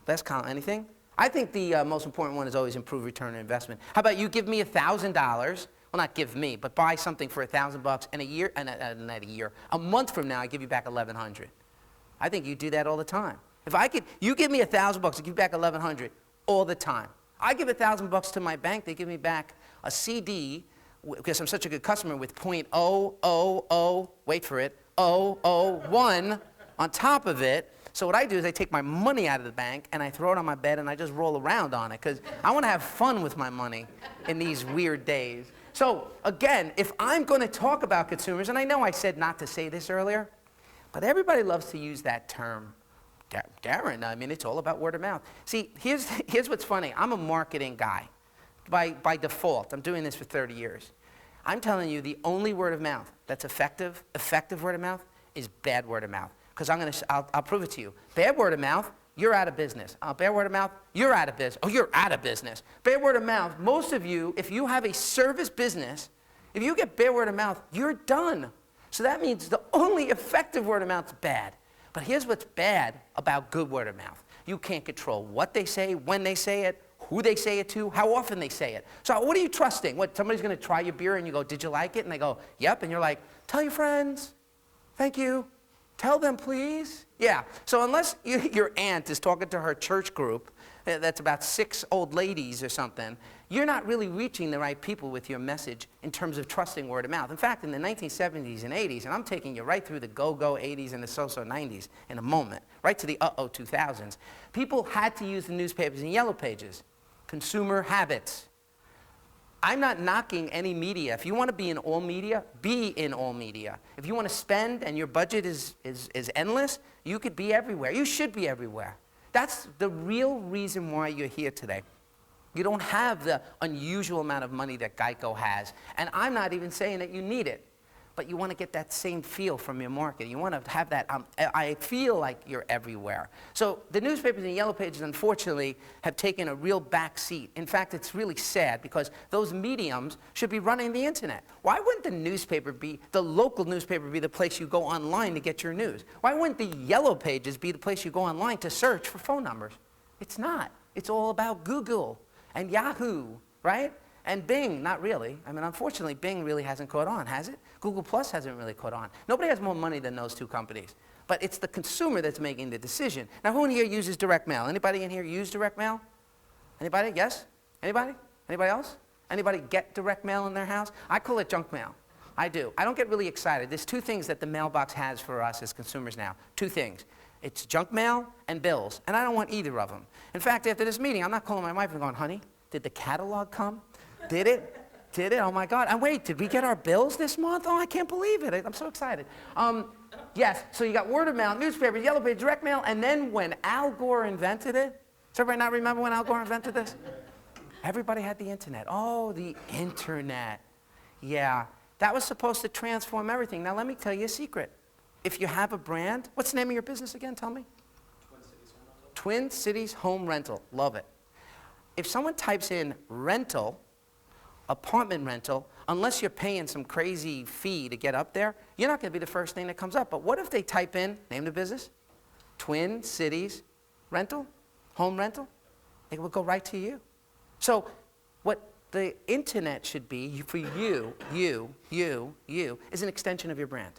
Best comment, anything? I think the most important one is always improve return on investment. How about you give me $1,000, well, not give me, but buy something for $1,000 and a month from now I give you back $1,100. I think you do that all the time. If I could, you give me $1,000, I give you back $1,100 all the time. I give $1,000 to my bank, they give me back a CD, because I'm such a good customer, with .000, wait for it, 001 on top of it. So what I do is I take my money out of the bank and I throw it on my bed and I just roll around on it, because I want to have fun with my money in these weird days. So again, if I'm going to talk about consumers, and I know I said not to say this earlier, but everybody loves to use that term. Darren, I mean, it's all about word of mouth. See, here's what's funny. I'm a marketing guy by default. I'm doing this for 30 years. I'm telling you, the only word of mouth that's effective word of mouth, is bad word of mouth. Because I'll prove it to you. Bad word of mouth, you're out of business. Bad word of mouth, you're out of business. Oh, you're out of business. Bad word of mouth, most of you, if you have a service business, if you get bad word of mouth, you're done. So that means the only effective word of mouth is bad. But here's what's bad about good word of mouth. You can't control what they say, when they say it, who they say it to, how often they say it. So what are you trusting? What, somebody's going to try your beer and you go, did you like it? And they go, yep. And you're like, tell your friends. Thank you. Tell them, please. Yeah. So unless your aunt is talking to her church group, that's about 6 old ladies or something, you're not really reaching the right people with your message in terms of trusting word of mouth. In fact, in the 1970s and 80s, and I'm taking you right through the go-go 80s and the so-so 90s in a moment, right to the uh-oh 2000s, people had to use the newspapers and yellow pages. Consumer habits. I'm not knocking any media. If you want to be in all media, be in all media. If you want to spend and your budget is endless, you could be everywhere. You should be everywhere. That's the real reason why you're here today. You don't have the unusual amount of money that Geico has. And I'm not even saying that you need it. But you want to get that same feel from your market. You want to have that, I feel like you're everywhere. So the newspapers and yellow pages, unfortunately, have taken a real back seat. In fact, it's really sad because those mediums should be running the internet. Why wouldn't the newspaper be, the local newspaper, be the place you go online to get your news? Why wouldn't the yellow pages be the place you go online to search for phone numbers? It's not. It's all about Google and Yahoo, right? And Bing, not really. I mean, unfortunately, Bing really hasn't caught on, has it? Google Plus hasn't really caught on. Nobody has more money than those two companies. But it's the consumer that's making the decision. Now, who in here uses direct mail? Anybody in here use direct mail? Anybody? Yes? Anybody? Anybody else? Anybody get direct mail in their house? I call it junk mail. I do. I don't get really excited. There's 2 things that the mailbox has for us as consumers now. 2 things. It's junk mail and bills. And I don't want either of them. In fact, after this meeting, I'm not calling my wife and going, honey, did the catalog come? Did it? Did it? Oh my God. And wait, did we get our bills this month? Oh, I can't believe it. I'm so excited. Yes, so you got word of mouth, newspapers, yellow page, direct mail, and then when Al Gore invented it, does everybody not remember when Al Gore invented this? Everybody had the internet. Oh, the internet. Yeah, that was supposed to transform everything. Now let me tell you a secret. If you have a brand, what's the name of your business again? Tell me. Twin Cities Home Rental. Love it. If someone types in rental, apartment rental, unless you're paying some crazy fee to get up there, you're not going to be the first thing that comes up. But what if they type in, name the business, Twin Cities Rental, Home Rental? It will go right to you. So what the internet should be for you, is an extension of your brand.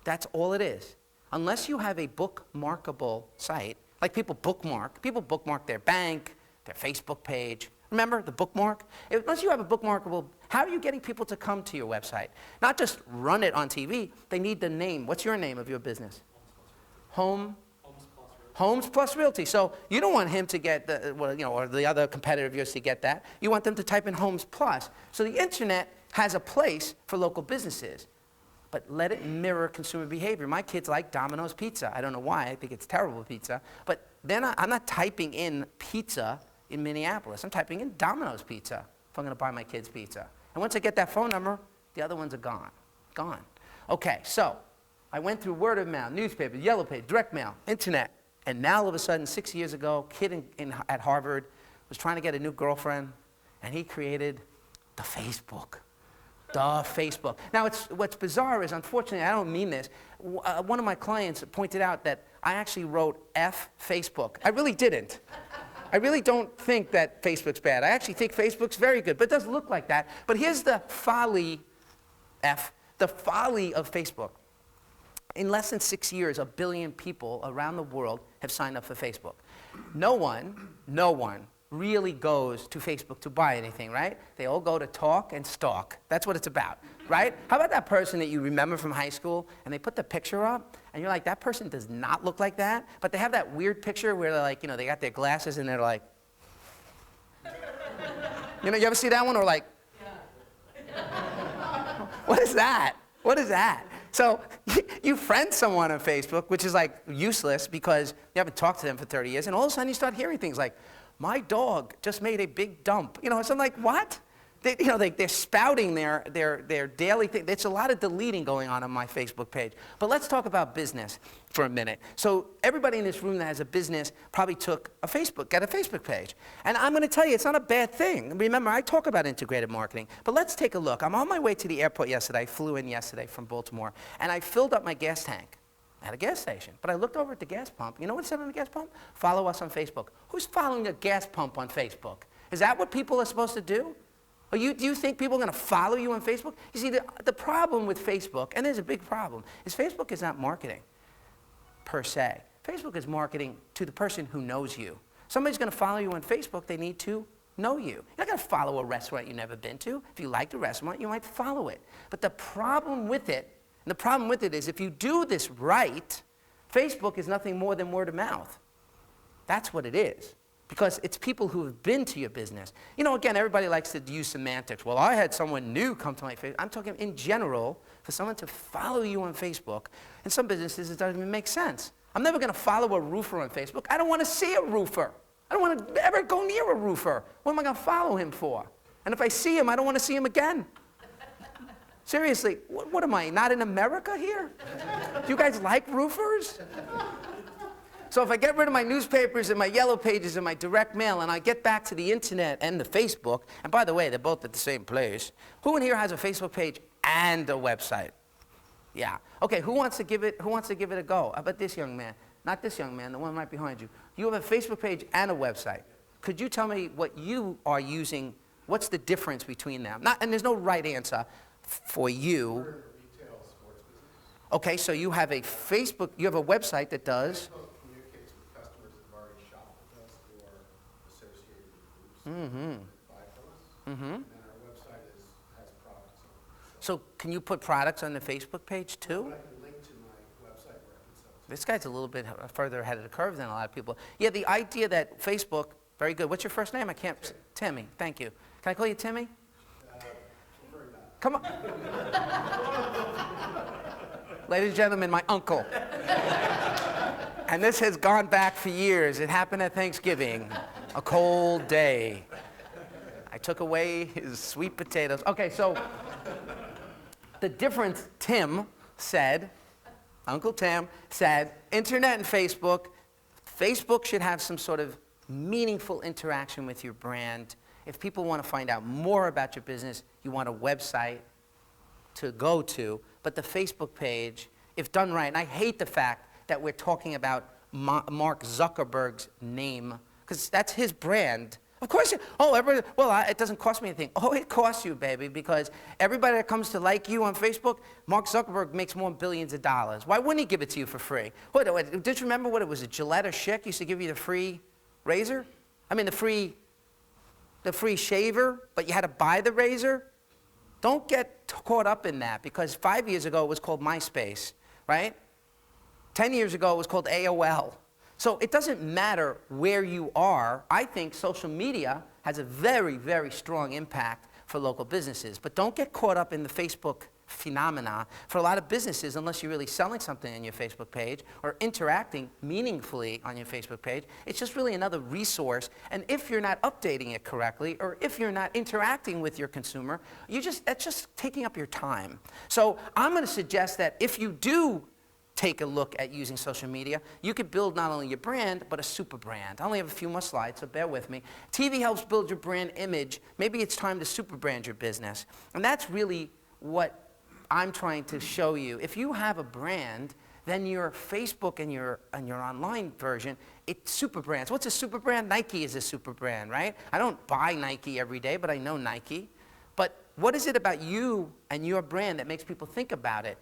That's all it is. Unless you have a bookmarkable site, like people bookmark their bank, their Facebook page. Remember the bookmark? Unless you have a bookmarkable, how are you getting people to come to your website? Not just run it on TV, they need the name. What's your name of your business? Homes Plus Realty. So you don't want him to get, or the other competitor of yours to get that. You want them to type in Homes Plus. So the internet has a place for local businesses, but let it mirror consumer behavior. My kids like Domino's Pizza. I don't know why, I think it's terrible pizza, but I'm not typing in pizza in Minneapolis. I'm typing in Domino's Pizza if I'm going to buy my kids pizza. And once I get that phone number, the other ones are gone. Gone. Okay, so I went through word of mouth, newspaper, yellow page, direct mail, internet, and now all of a sudden, 6 years ago, kid at Harvard was trying to get a new girlfriend, and he created the Facebook. The Facebook. Now, what's bizarre is, unfortunately, I don't mean this. One of my clients pointed out that I actually wrote F Facebook. I really didn't. I really don't think that Facebook's bad. I actually think Facebook's very good, but it doesn't look like that. But here's the folly, F, the folly of Facebook. In less than 6 years, 1 billion people around the world have signed up for Facebook. No one really goes to Facebook to buy anything, right? They all go to talk and stalk. That's what it's about, right? How about that person that you remember from high school, and they put the picture up, and you're like, that person does not look like that, but they have that weird picture where they're like, they got their glasses, and they're like, you ever see that one? Or like, what is that? What is that? So you friend someone on Facebook, which is like useless because you haven't talked to them for 30 years, and all of a sudden you start hearing things like, my dog just made a big dump. So I'm like, what? They're spouting their daily thing. There's a lot of deleting going on my Facebook page. But let's talk about business for a minute. So everybody in this room that has a business probably got a Facebook page. And I'm going to tell you, it's not a bad thing. Remember, I talk about integrated marketing. But let's take a look. I'm on my way to the airport yesterday. I flew in yesterday from Baltimore. And I filled up my gas tank at a gas station. But I looked over at the gas pump. You know what it said on the gas pump? Follow us on Facebook. Who's following a gas pump on Facebook? Is that what people are supposed to do? Or do you think people are going to follow you on Facebook? You see, the problem with Facebook, and there's a big problem, is Facebook is not marketing per se. Facebook is marketing to the person who knows you. Somebody's going to follow you on Facebook, they need to know you. You're not going to follow a restaurant you've never been to. If you like the restaurant, you might follow it. But the problem with it is if you do this right, Facebook is nothing more than word of mouth. That's what it is. Because it's people who have been to your business. Again, everybody likes to use semantics. Well, I had someone new come to my Facebook. I'm talking in general, for someone to follow you on Facebook. In some businesses, it doesn't even make sense. I'm never going to follow a roofer on Facebook. I don't want to see a roofer. I don't want to ever go near a roofer. What am I going to follow him for? And if I see him, I don't want to see him again. Seriously, what am I, not in America here? Do you guys like roofers? So if I get rid of my newspapers and my yellow pages and my direct mail and I get back to the internet and the Facebook, and by the way, they're both at the same place. Who in here has a Facebook page and a website? Yeah. Okay, who wants to give it a go? How about this young man? Not this young man, the one right behind you. You have a Facebook page and a website. Could you tell me what you are using? What's the difference between them? And there's no right answer for you. We're in the retail sports business. Okay, so you have a website that does. Mm-hmm. Buy from us. Mm-hmm. And our website has products on it. So can you put products on the Facebook page too? I can link to my website where I can sell to. This guy's a little bit further ahead of the curve than a lot of people. Yeah, the idea that Facebook, very good. What's your first name? I can't. Timmy. Thank you. Can I call you Timmy? Very bad. Come on. Ladies and gentlemen, my uncle. And this has gone back for years. It happened at Thanksgiving. A cold day. I took away his sweet potatoes. Okay, so the difference, Uncle Tim said, internet and Facebook should have some sort of meaningful interaction with your brand. If people want to find out more about your business, you want a website to go to. But the Facebook page, if done right, and I hate the fact that we're talking about Mark Zuckerberg's name, because that's his brand. Of course, it doesn't cost me anything. Oh, it costs you, baby, because everybody that comes to like you on Facebook, Mark Zuckerberg makes more billions of dollars. Why wouldn't he give it to you for free? Did you remember what it was, a Gillette or Schick used to give you the free razor? I mean, the free shaver, but you had to buy the razor? Don't get caught up in that, because 5 years ago it was called MySpace, right? 10 years ago it was called AOL. So it doesn't matter where you are. I think social media has a very, very strong impact for local businesses. But don't get caught up in the Facebook phenomena. For a lot of businesses, unless you're really selling something on your Facebook page or interacting meaningfully on your Facebook page, it's just really another resource. And if you're not updating it correctly, or if you're not interacting with your consumer, that's just taking up your time. So I'm going to suggest that if you do take a look at using social media, you could build not only your brand, but a super brand. I only have a few more slides, so bear with me. TV helps build your brand image. Maybe it's time to super brand your business. And that's really what I'm trying to show you. If you have a brand, then your Facebook and your online version, it's super brands. What's a super brand? Nike is a super brand, right? I don't buy Nike every day, but I know Nike. But what is it about you and your brand that makes people think about it?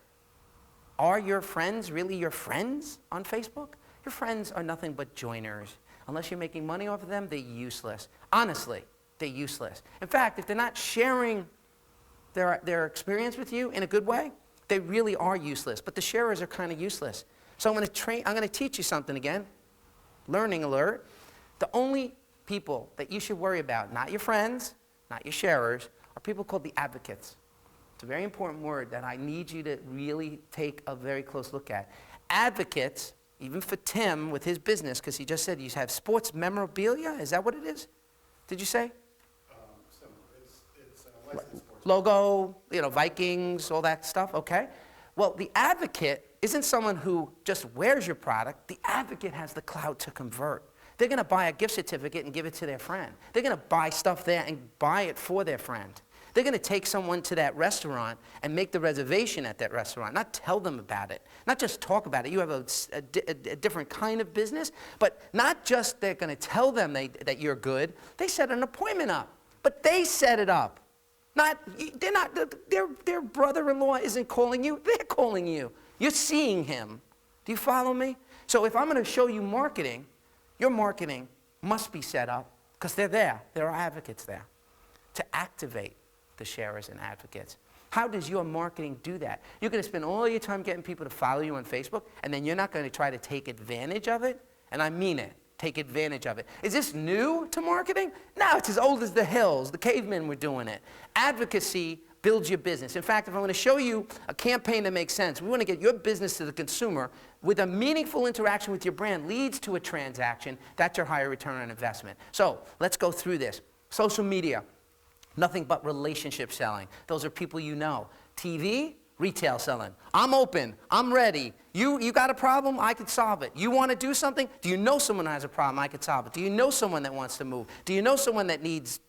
Are your friends really your friends on Facebook? Your friends are nothing but joiners. Unless you're making money off of them, they're useless. Honestly, they're useless. In fact, if they're not sharing their experience with you in a good way, they really are useless. But the sharers are kind of useless. So I'm going to teach you something again. Learning alert. The only people that you should worry about, not your friends, not your sharers, are people called the advocates. It's a very important word that I need you to really take a very close look at. Advocates, even for Tim with his business, because he just said you have sports memorabilia. Is that what it is? Did you say? It's licensed sports. Logo, Vikings, all that stuff, okay? Well, the advocate isn't someone who just wears your product. The advocate has the clout to convert. They're going to buy a gift certificate and give it to their friend. They're going to buy stuff there and buy it for their friend. They're going to take someone to that restaurant and make the reservation at that restaurant, not tell them about it, not just talk about it. You have a different kind of business, but not just they're going to tell them that you're good. They set an appointment up, but they set it up. Their brother-in-law isn't calling you. They're calling you. You're seeing him. Do you follow me? So if I'm going to show you marketing, your marketing must be set up because they're there. There are advocates there to activate the sharers and advocates. How does your marketing do that? You're going to spend all your time getting people to follow you on Facebook, and then you're not going to try to take advantage of it? And I mean it. Take advantage of it. Is this new to marketing? No, it's as old as the hills. The cavemen were doing it. Advocacy builds your business. In fact, if I'm going to show you a campaign that makes sense, we want to get your business to the consumer with a meaningful interaction with your brand leads to a transaction. That's your higher return on investment. So let's go through this. Social media, nothing but relationship selling. Those are people you know. TV, retail selling. I'm open. I'm ready. You got a problem? I could solve it. You want to do something? Do you know someone who has a problem? I could solve it. Do you know someone that wants to move? Do you know someone that needs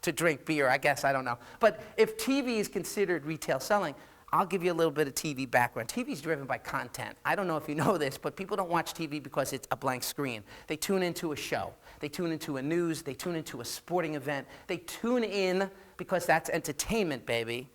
to drink beer? I guess, I don't know. But if TV is considered retail selling, I'll give you a little bit of TV background. TV is driven by content. I don't know if you know this, but people don't watch TV because it's a blank screen. They tune into a show. They tune into a news. They tune into a sporting event. They tune in because that's entertainment, baby.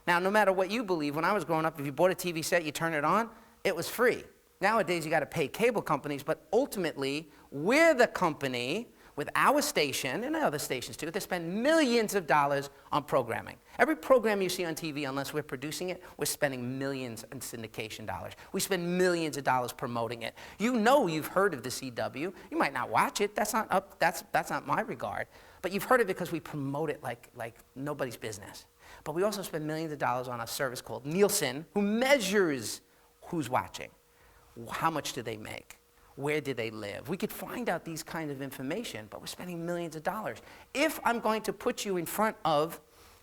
Now, no matter what you believe, when I was growing up, if you bought a TV set, you turn it on, it was free. Nowadays, you got to pay cable companies, but ultimately, we're the company with our station, and other stations too, that spend millions of dollars on programming. Every program you see on TV, unless we're producing it, we're spending millions in syndication dollars. We spend millions of dollars promoting it. You know you've heard of the CW. You might not watch it. That's not my regard. But you've heard of it because we promote it like nobody's business. But we also spend millions of dollars on a service called Nielsen, who measures who's watching. How much do they make? Where do they live? We could find out these kinds of information, but we're spending millions of dollars. If I'm going to put you in front of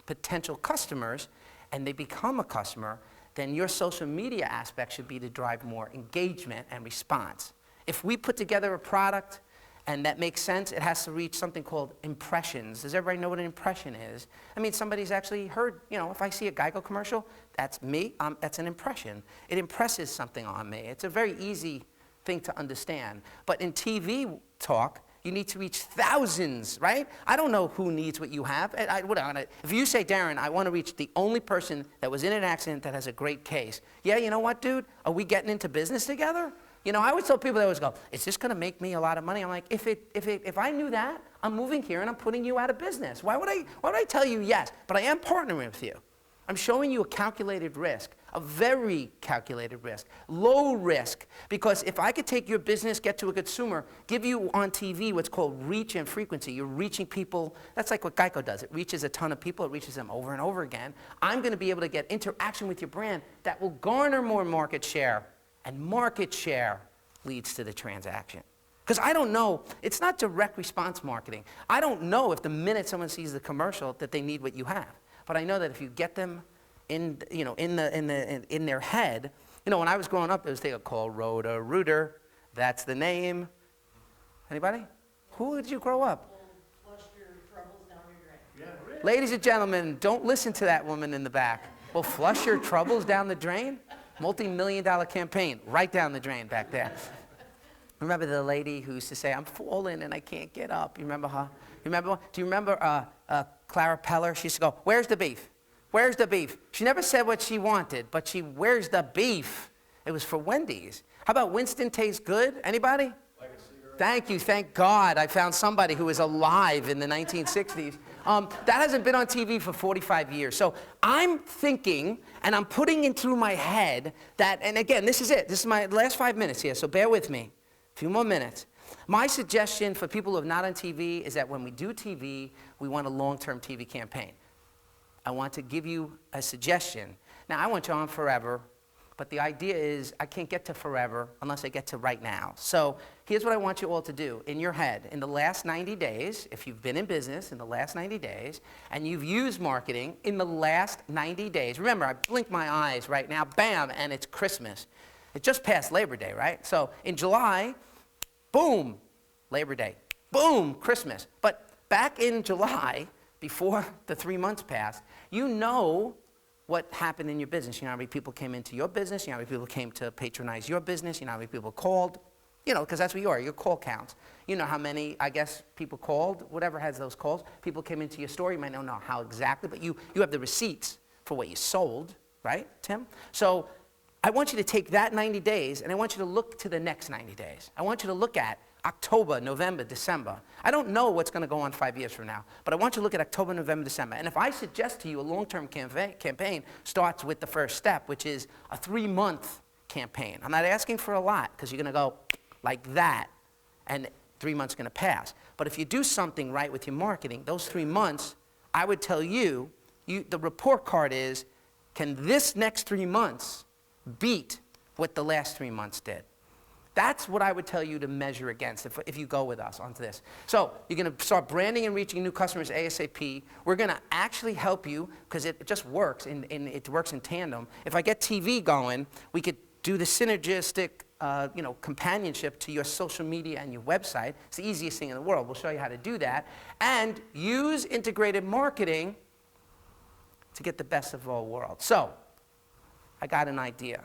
potential customers and they become a customer, then your social media aspect should be to drive more engagement and response. If we put together a product and that makes sense, it has to reach something called impressions. Does everybody know what an impression is? I mean, somebody's actually heard, if I see a Geico commercial, that's me, that's an impression. It impresses something on me. It's a very easy thing to understand. But in TV talk, you need to reach thousands, right? I don't know who needs what you have. If you say, Darren, I want to reach the only person that was in an accident that has a great case. Yeah, you know what, dude? Are we getting into business together? I always tell people, they always go, is this going to make me a lot of money? I'm like, if I knew that, I'm moving here and I'm putting you out of business. Why would I tell you yes? But I am partnering with you. I'm showing you a calculated risk, a very calculated risk, low risk, because if I could take your business, get to a consumer, give you on TV what's called reach and frequency, you're reaching people, that's like what Geico does. It reaches a ton of people, it reaches them over and over again. I'm going to be able to get interaction with your brand that will garner more market share, and market share leads to the transaction. Because I don't know, it's not direct response marketing. I don't know if the minute someone sees the commercial that they need what you have. But I know that if you get them in their head, when I was growing up, there was a thing called Roto-Rooter. That's the name. Anybody? Who did you grow up? Flush your troubles down your drain. Yeah. Ladies and gentlemen, don't listen to that woman in the back. Well, flush your troubles down the drain? Multi-million-dollar campaign, right down the drain back there. Remember the lady who used to say, I'm falling and I can't get up? You remember her? Do you remember Clara Peller? She used to go, where's the beef? Where's the beef? She never said what she wanted, but where's the beef? It was for Wendy's. How about Winston tastes good? Anybody? Like a cigarette? Thank you, thank God I found somebody who was alive in the 1960s. That hasn't been on TV for 45 years. So I'm thinking, and I'm putting it through my head that, and again, this is it. This is my last 5 minutes here, so bear with me. A few more minutes. My suggestion for people who are not on TV is that when we do TV, we want a long-term TV campaign. I want to give you a suggestion. Now, I want you on forever, but the idea is I can't get to forever unless I get to right now. So here's what I want you all to do in your head. In the last 90 days, if you've been in business in the last 90 days, and you've used marketing in the last 90 days, remember, I blink my eyes right now, bam, and it's Christmas. It just passed Labor Day, right? So in July, boom, Labor Day. Boom, Christmas. But back in July, before the 3 months passed, you know what happened in your business. You know how many people came into your business. You know how many people came to patronize your business. You know how many people called. You know, because that's what you are, your call counts. You know how many, I guess, people called, whatever has those calls. People came into your store. You might not know how exactly, but you have the receipts for what you sold, right, Tim? So I want you to take that 90 days, and I want you to look to the next 90 days. I want you to look at October, November, December. I don't know what's going to go on 5 years from now, but I want you to look at October, November, December. And if I suggest to you a long-term campaign starts with the first step, which is a 3-month campaign. I'm not asking for a lot, because you're going to go like that, and 3 months are going to pass. But if you do something right with your marketing, those 3 months, I would tell you, the report card is, can this next 3 months beat what the last 3 months did? That's what I would tell you to measure against if you go with us onto this. So you're going to start branding and reaching new customers ASAP. We're going to actually help you because it just works, it works in tandem. If I get TV going, we could do the synergistic companionship to your social media and your website. It's the easiest thing in the world. We'll show you how to do that. And use integrated marketing to get the best of all worlds. So I got an idea.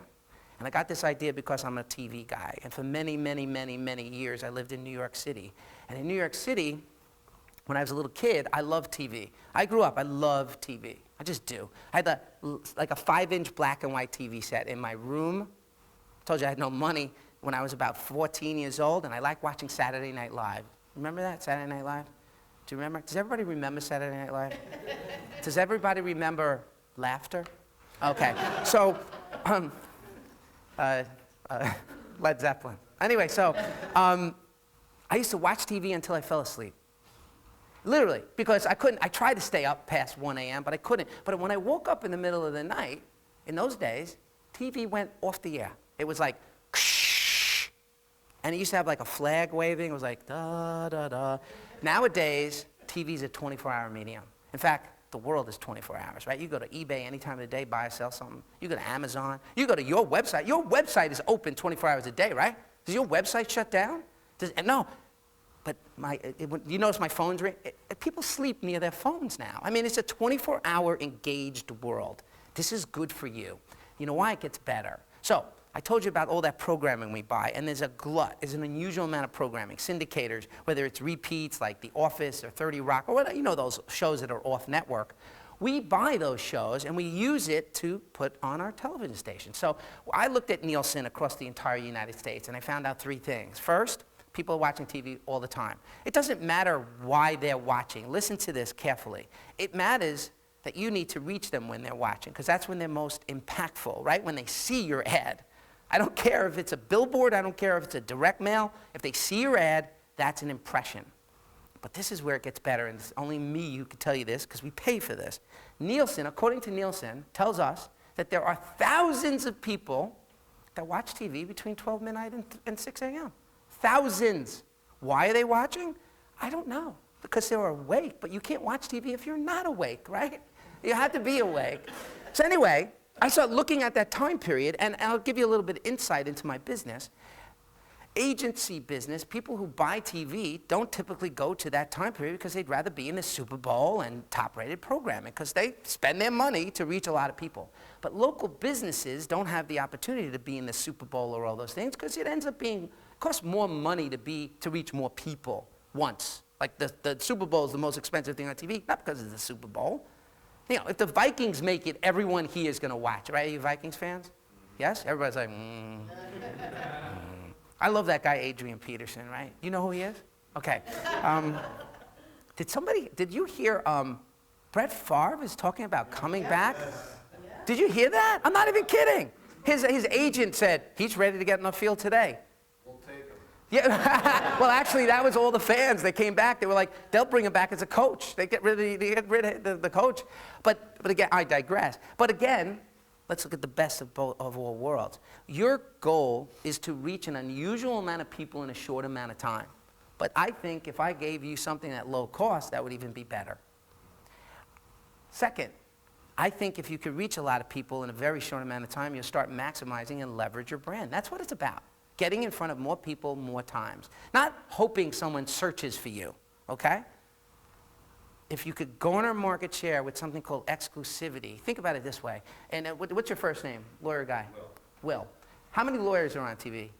And I got this idea because I'm a TV guy. And for many, many, many, many years, I lived in New York City. And in New York City, when I was a little kid, I loved TV. I grew up, I loved TV. I just do. I had like a 5-inch black and white TV set in my room. I told you I had no money when I was about 14 years old, and I liked watching Saturday Night Live. Remember that, Saturday Night Live? Do you remember? Does everybody remember Saturday Night Live? Does everybody remember laughter? Okay, so, Led Zeppelin. Anyway, so I used to watch TV until I fell asleep. Literally, because I couldn't. I tried to stay up past 1 a.m., but I couldn't. But when I woke up in the middle of the night, in those days, TV went off the air. It was like, and it used to have like a flag waving. It was like, da, da, da. Nowadays, TV's a 24-hour medium. In fact, the world is 24 hours, right? You go to eBay any time of the day, buy or sell something. You go to Amazon. You go to your website. Your website is open 24 hours a day, right? Does your website shut down? No. But you notice my phone's ring? People sleep near their phones now. I mean, it's a 24-hour engaged world. This is good for you. You know why? It gets better. So I told you about all that programming we buy, and there's a glut. There's an unusual amount of programming, syndicators, whether it's repeats like The Office or 30 Rock, or whatever, you know, those shows that are off network. We buy those shows, and we use it to put on our television station. So I looked at Nielsen across the entire United States, and I found out 3 things. First, people are watching TV all the time. It doesn't matter why they're watching. Listen to this carefully. It matters that you need to reach them when they're watching, because that's when they're most impactful, right? When they see your ad. I don't care if it's a billboard, I don't care if it's a direct mail. If they see your ad, that's an impression. But this is where it gets better, and it's only me who can tell you this, because we pay for this. Nielsen, according to Nielsen, tells us that there are thousands of people that watch TV between 12 midnight and 6 a.m. Thousands. Why are they watching? I don't know, because they're awake, but you can't watch TV if you're not awake, right? You have to be awake. So anyway, I started looking at that time period, and I'll give you a little bit of insight into my business. agency business, people who buy TV don't typically go to that time period because they'd rather be in the Super Bowl and top-rated programming because they spend their money to reach a lot of people. But local businesses don't have the opportunity to be in the Super Bowl or all those things because it ends up being, costs more money to reach more people once. Like the Super Bowl is the most expensive thing on TV, not because it's the Super Bowl. You know, if the Vikings make it, everyone here is going to watch, right? Are you Vikings fans? Yes? Everybody's like, I love that guy, Adrian Peterson, right? You know who he is? Okay. Did you hear Brett Favre is talking about coming back? Did you hear that? I'm not even kidding. His agent said, he's ready to get on the field today. We'll take him. Yeah. Well, actually, that was all the fans. They came back. They were like, they'll bring him back as a coach. They get rid of the coach. But again, I digress. But again, let's look at the best of all worlds. Your goal is to reach an unusual amount of people in a short amount of time. But I think if I gave you something at low cost, that would even be better. Second, I think if you could reach a lot of people in a very short amount of time, you'll start maximizing and leverage your brand. That's what it's about. Getting in front of more people more times. Not hoping someone searches for you, okay? If you could garner market share with something called exclusivity, think about it this way. And what's your first name? Lawyer guy? Will. How many lawyers are on TV?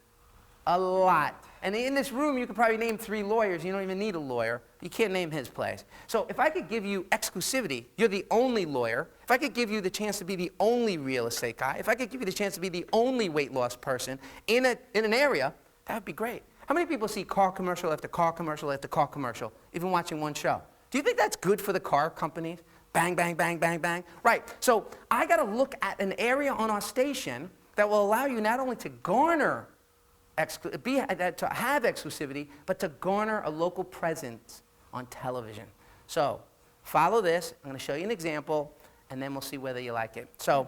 A lot. And in this room, you could probably name 3 lawyers. You don't even need a lawyer. You can't name his place. So if I could give you exclusivity, you're the only lawyer. If I could give you the chance to be the only real estate guy, if I could give you the chance to be the only weight loss person in an area, that would be great. How many people see car commercial after car commercial after car commercial, even watching one show? Do you think that's good for the car companies? Bang, bang, bang, bang, bang. Right. So I got to look at an area on our station that will allow you not only to garner to have exclusivity, but to garner a local presence on television. So follow this. I'm going to show you an example, and then we'll see whether you like it. So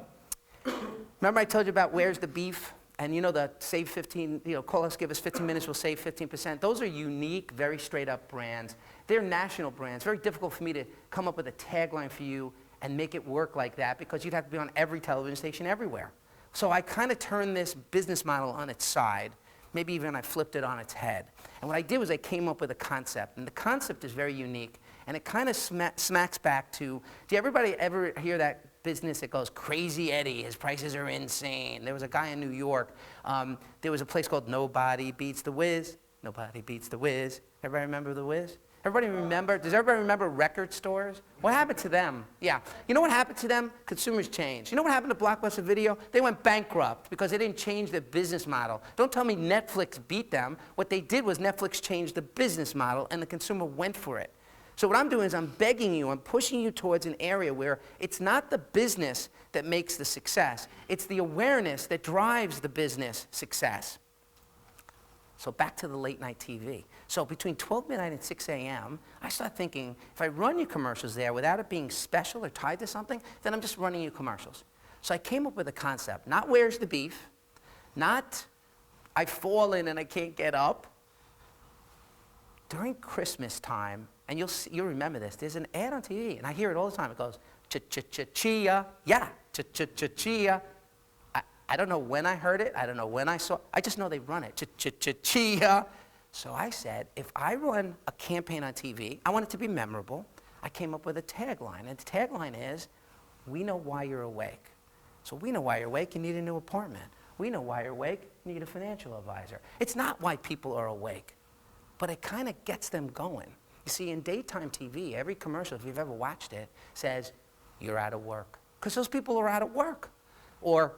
remember I told you about Where's the Beef? And you know the save 15, call us, give us 15 minutes, we'll save 15%. Those are unique, very straight up brands. They're national brands. Very difficult for me to come up with a tagline for you and make it work like that because you'd have to be on every television station everywhere. So I kind of turned this business model on its side. Maybe even I flipped it on its head. And what I did was I came up with a concept. And the concept is very unique. And it kind of smacks back to, do everybody ever hear that business that goes, Crazy Eddie, his prices are insane? There was a guy in New York. There was a place called Nobody Beats the Wiz. Nobody Beats the Wiz. Everybody remember the Wiz? Everybody remember? Does everybody remember record stores? What happened to them? Yeah. You know what happened to them? Consumers changed. You know what happened to Blockbuster Video? They went bankrupt because they didn't change their business model. Don't tell me Netflix beat them. What they did was Netflix changed the business model and the consumer went for it. So what I'm doing is I'm begging you, I'm pushing you towards an area where it's not the business that makes the success. It's the awareness that drives the business success. So back to the late night TV. So between 12 midnight and 6 a.m., I start thinking, if I run you commercials there without it being special or tied to something, then I'm just running you commercials. So I came up with a concept, not Where's the Beef, not I've fallen and I can't get up. During Christmas time, and you'll remember this, there's an ad on TV, and I hear it all the time. It goes, ch-ch-ch-chia, yeah, ch-ch-ch-chia. I don't know when I heard it. I don't know when I saw it. I just know they run it. Ch-ch-ch-chia. So I said, if I run a campaign on TV, I want it to be memorable. I came up with a tagline. And the tagline is, we know why you're awake. So we know why you're awake. You need a new apartment. We know why you're awake. You need a financial advisor. It's not why people are awake, but it kind of gets them going. You see, in daytime TV, every commercial, if you've ever watched it, says, you're out of work. Because those people are out of work. Or,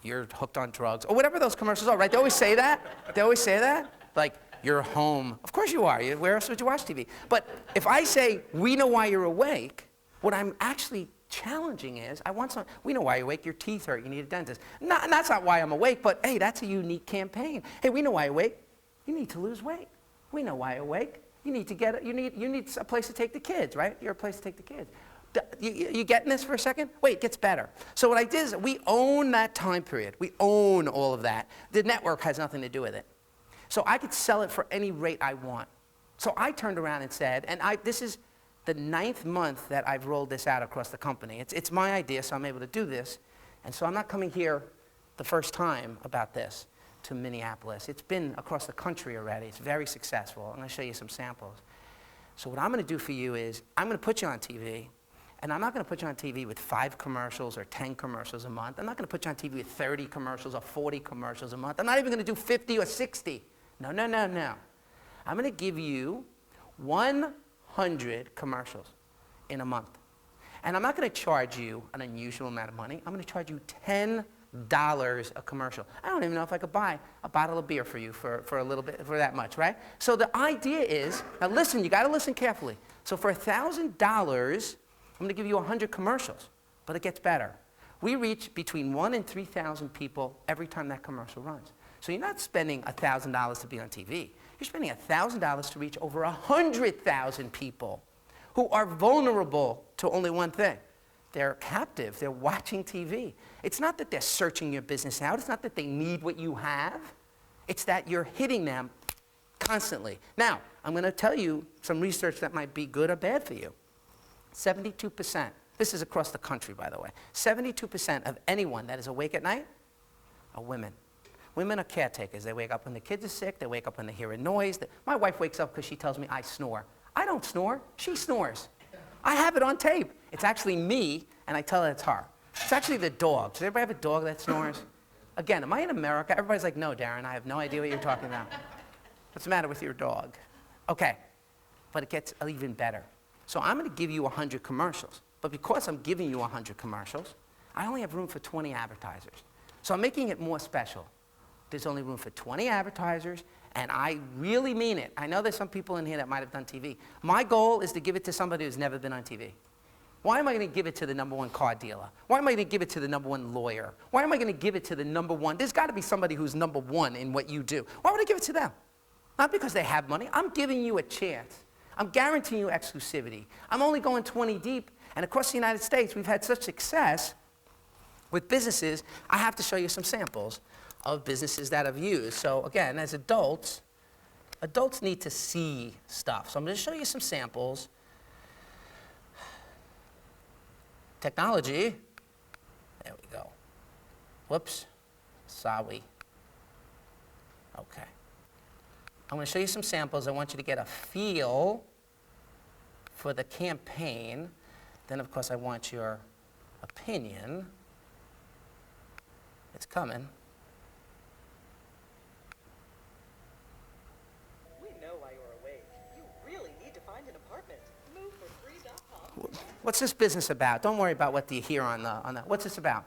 you're hooked on drugs, or whatever those commercials are, right? They always say that. They always say that. Like, you're home. Of course you are. Where else would you watch TV? But if I say, we know why you're awake, what I'm actually challenging is, we know why you're awake, your teeth hurt, you need a dentist. That's not why I'm awake, but hey, that's a unique campaign. Hey, we know why you're awake, you need to lose weight. We know why you're awake, you need a place to take the kids, right? You're a place to take the kids. You getting this for a second? Wait, it gets better. So what I did is we own that time period. We own all of that. The network has nothing to do with it. So I could sell it for any rate I want. So I turned around and said, and this is the 9th month that I've rolled this out across the company. It's my idea, so I'm able to do this. And so I'm not coming here the first time about this. to Minneapolis. It's been across the country already. It's very successful. I'm going to show you some samples. So what I'm going to do for you is I'm going to put you on TV, and I'm not going to put you on TV with 5 commercials or 10 commercials a month. I'm not going to put you on TV with 30 commercials or 40 commercials a month. I'm not even going to do 50 or 60. No, no, no, no. I'm going to give you 100 commercials in a month. And I'm not going to charge you an unusual amount of money. I'm going to charge you $10 a commercial. I don't even know if I could buy a bottle of beer for you for a little bit, for that much, right? So the idea is, now listen, you got to listen carefully. So for $1,000, I'm going to give you 100 commercials, but it gets better. We reach between 1,000 and 3,000 people every time that commercial runs. So you're not spending $1,000 to be on TV. You're spending $1,000 to reach over 100,000 people who are vulnerable to only one thing. They're captive. They're watching TV. It's not that they're searching your business out. It's not that they need what you have. It's that you're hitting them constantly. Now, I'm going to tell you some research that might be good or bad for you. 72%, this is across the country, by the way, 72% of anyone that is awake at night are women. Women are caretakers. They wake up when the kids are sick. They wake up when they hear a noise. My wife wakes up because she tells me I snore. I don't snore. She snores. I have it on tape. It's actually me, and I tell her it's her. It's actually the dog. Does everybody have a dog that snores? Again, am I in America? Everybody's like, no, Darren, I have no idea what you're talking about. What's the matter with your dog? Okay, but it gets even better. So I'm going to give you 100 commercials. But because I'm giving you 100 commercials, I only have room for 20 advertisers. So I'm making it more special. There's only room for 20 advertisers, and I really mean it. I know there's some people in here that might have done TV. My goal is to give it to somebody who's never been on TV. Why am I going to give it to the #1 car dealer? Why am I going to give it to the #1 lawyer? Why am I going to give it to the #1? There's got to be somebody who's #1 in what you do. Why would I give it to them? Not because they have money. I'm giving you a chance. I'm guaranteeing you exclusivity. I'm only going 20 deep. And across the United States, we've had such success with businesses. I have to show you some samples of businesses that I've used. So again, as adults need to see stuff. So I'm going to show you some samples. Technology. There we go. Whoops. Sorry. Okay. I'm going to show you some samples. I want you to get a feel for the campaign. Then, of course, I want your opinion. It's coming. We know why you're awake. You really need to find an apartment. MoveForFree.com. What's this business about? Don't worry about what you hear on the. What's this about?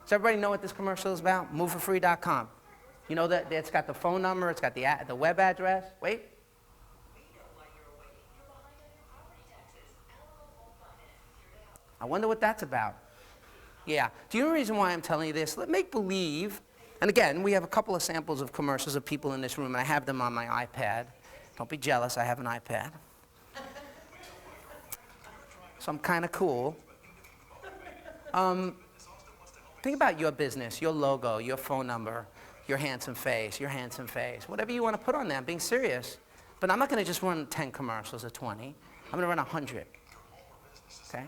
Does everybody know what this commercial is about? MoveForFree.com. You know that it's got the phone number, it's got the web address. Wait. I wonder what that's about. Yeah. Do you know the reason why I'm telling you this? Let make believe, and again, we have a couple of samples of commercials of people in this room, and I have them on my iPad. Don't be jealous, I have an iPad. So I'm kind of cool. Think about your business, your logo, your phone number, your handsome face, whatever you want to put on there. I'm being serious. But I'm not going to just run 10 commercials or 20. I'm going to run 100. Okay?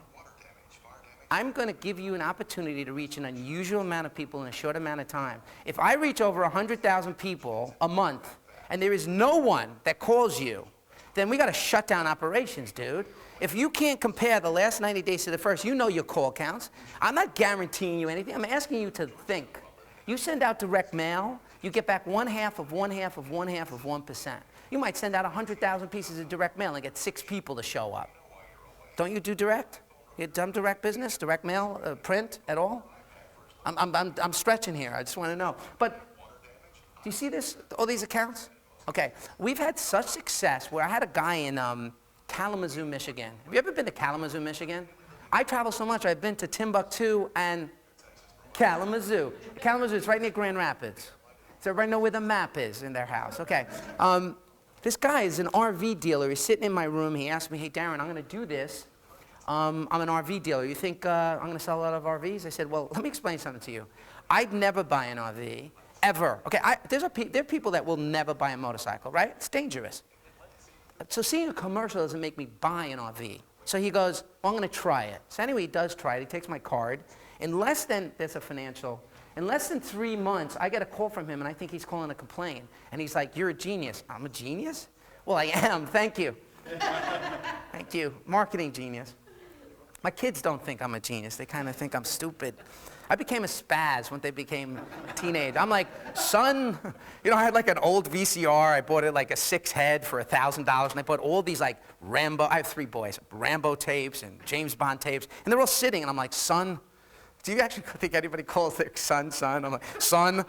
I'm going to give you an opportunity to reach an unusual amount of people in a short amount of time. If I reach over 100,000 people a month and there is no one that calls you, then we got to shut down operations, dude. If you can't compare the last 90 days to the first, you know your call counts. I'm not guaranteeing you anything. I'm asking you to think. You send out direct mail, you get back 1/2 of 1/2 of 1/2 of 1%. You might send out 100,000 pieces of direct mail and get 6 people to show up. Don't you do direct? You done direct business, direct mail, print at all? I'm stretching here. I just want to know. But do you see this? All these accounts? Okay. We've had such success where I had a guy in Kalamazoo, Michigan. Have you ever been to Kalamazoo, Michigan? I travel so much. I've been to Timbuktu and Kalamazoo. Kalamazoo is right near Grand Rapids. Does everybody know where the map is in their house? Okay. This guy is an RV dealer. He's sitting in my room. He asked me, hey, Darren, I'm going to do this. I'm an RV dealer. You think I'm going to sell a lot of RVs? I said, well, let me explain something to you. I'd never buy an RV, ever. Okay, there are people that will never buy a motorcycle, right? It's dangerous. So seeing a commercial doesn't make me buy an RV. So he goes, well, I'm going to try it. So anyway, he does try it. He takes my card. In less than, there's a financial, In less than 3 months, I get a call from him, and I think he's calling to complain. And he's like, you're a genius. I'm a genius? Well, I am. Thank you. Thank you. Marketing genius. My kids don't think I'm a genius. They kind of think I'm stupid. I became a spaz when they became a teenager. I'm like, son, you know, I had like an old VCR. I bought it like a 6-head for $1,000, and I bought all these like Rambo, I have 3 boys, Rambo tapes and James Bond tapes, and they're all sitting, and I'm like, son, do you actually think anybody calls their son? I'm like, son.